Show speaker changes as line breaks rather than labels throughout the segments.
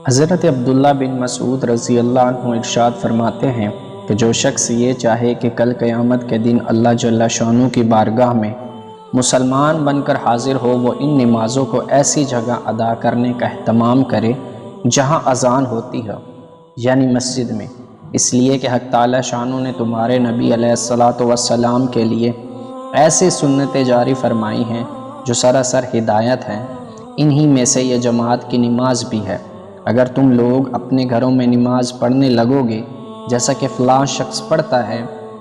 حضرت عبداللہ بن مسعود رضی اللہ عنہ ارشاد فرماتے ہیں کہ جو شخص یہ چاہے کہ کل قیامت کے دن اللہ جل شانہ کی بارگاہ میں مسلمان بن کر حاضر ہو، وہ ان نمازوں کو ایسی جگہ ادا کرنے کا اہتمام کرے جہاں اذان ہوتی ہے، یعنی مسجد میں، اس لیے کہ حق تعالی شانہ نے تمہارے نبی علیہ الصلاۃ والسلام کے لیے ایسی سنتیں جاری فرمائی ہیں جو سراسر ہدایت ہیں۔ انہی میں سے یہ جماعت کی نماز بھی ہے۔ اگر تم لوگ اپنے گھروں میں نماز پڑھنے لگو گے جیسا کہ فلاں شخص پڑھتا ہے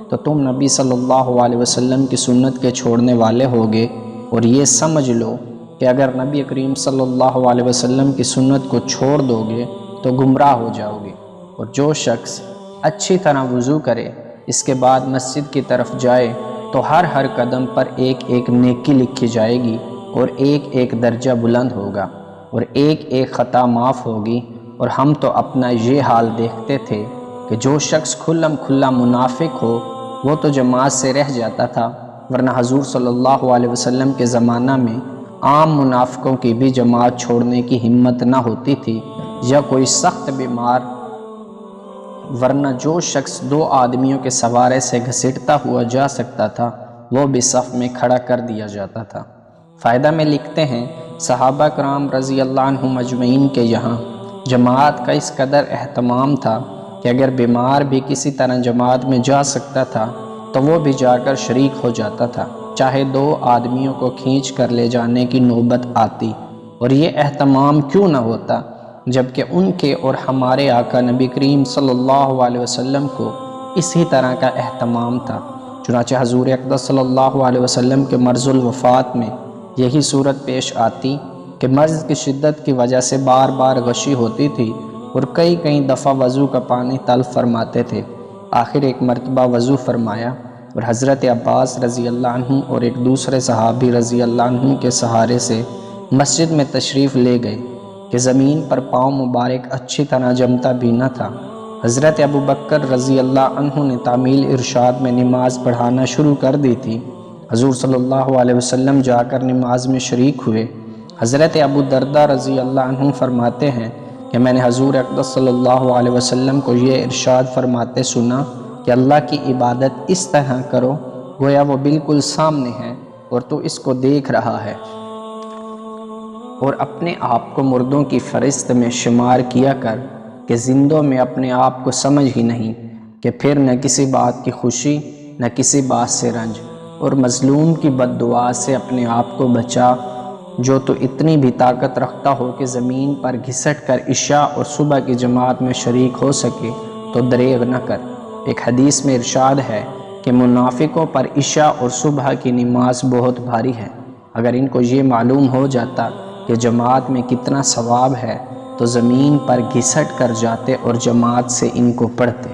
تو تم نبی صلی اللہ علیہ وسلم کی سنت کے چھوڑنے والے ہوگے، اور یہ سمجھ لو کہ اگر نبی کریم صلی اللہ علیہ وسلم کی سنت کو چھوڑ دو گے تو گمراہ ہو جاؤ گے۔ اور جو شخص اچھی طرح وضو کرے، اس کے بعد مسجد کی طرف جائے تو ہر قدم پر ایک ایک نیکی لکھی جائے گی، اور ایک ایک درجہ بلند ہوگا، اور ایک ایک خطا معاف ہوگی۔ اور ہم تو اپنا یہ حال دیکھتے تھے کہ جو شخص کھلم کھلا منافق ہو وہ تو جماعت سے رہ جاتا تھا، ورنہ حضور صلی اللہ علیہ وسلم کے زمانہ میں عام منافقوں کی بھی جماعت چھوڑنے کی ہمت نہ ہوتی تھی، یا کوئی سخت بیمار، ورنہ جو شخص 2 آدمیوں کے سوارے سے گھسیٹتا ہوا جا سکتا تھا وہ بھی صف میں کھڑا کر دیا جاتا تھا۔ فائدہ میں لکھتے ہیں، صحابہ کرام رضی اللہ عنہم اجمعین کے یہاں جماعت کا اس قدر اہتمام تھا کہ اگر بیمار بھی کسی طرح جماعت میں جا سکتا تھا تو وہ بھی جا کر شریک ہو جاتا تھا، چاہے 2 آدمیوں کو کھینچ کر لے جانے کی نوبت آتی۔ اور یہ اہتمام کیوں نہ ہوتا جبکہ ان کے اور ہمارے آقا نبی کریم صلی اللہ علیہ وسلم کو اسی طرح کا اہتمام تھا۔ چنانچہ حضور اقدس صلی اللہ علیہ وسلم کے مرض الوفات میں یہی صورت پیش آتی کہ مرض کی شدت کی وجہ سے بار بار غشی ہوتی تھی، اور کئی دفعہ وضو کا پانی تلف فرماتے تھے۔ آخر ایک مرتبہ وضو فرمایا اور حضرت عباس رضی اللہ عنہ اور ایک دوسرے صحابی رضی اللہ عنہ کے سہارے سے مسجد میں تشریف لے گئے کہ زمین پر پاؤں مبارک اچھی طرح جمتا بھی نہ تھا۔ حضرت ابو بکر رضی اللہ عنہ نے تعمیل ارشاد میں نماز پڑھانا شروع کر دی تھی۔ حضور صلی اللہ علیہ وسلم جا کر نماز میں شریک ہوئے۔ حضرت ابو دردہ رضی اللہ عنہ فرماتے ہیں کہ میں نے حضور اقدس صلی اللہ علیہ وسلم کو یہ ارشاد فرماتے سنا کہ اللہ کی عبادت اس طرح کرو گویا وہ بالکل سامنے ہے اور تو اس کو دیکھ رہا ہے، اور اپنے آپ کو مردوں کی فہرست میں شمار کیا کر کہ زندوں میں اپنے آپ کو سمجھ ہی نہیں، کہ پھر نہ کسی بات کی خوشی نہ کسی بات سے رنج، اور مظلوم کی بد دعا سے اپنے آپ کو بچا۔ جو تو اتنی بھی طاقت رکھتا ہو کہ زمین پر گھسٹ کر عشاء اور صبح کی جماعت میں شریک ہو سکے تو دریغ نہ کر۔ ایک حدیث میں ارشاد ہے کہ منافقوں پر عشاء اور صبح کی نماز بہت بھاری ہے۔ اگر ان کو یہ معلوم ہو جاتا کہ جماعت میں کتنا ثواب ہے تو زمین پر گھسٹ کر جاتے اور جماعت سے ان کو پڑھتے۔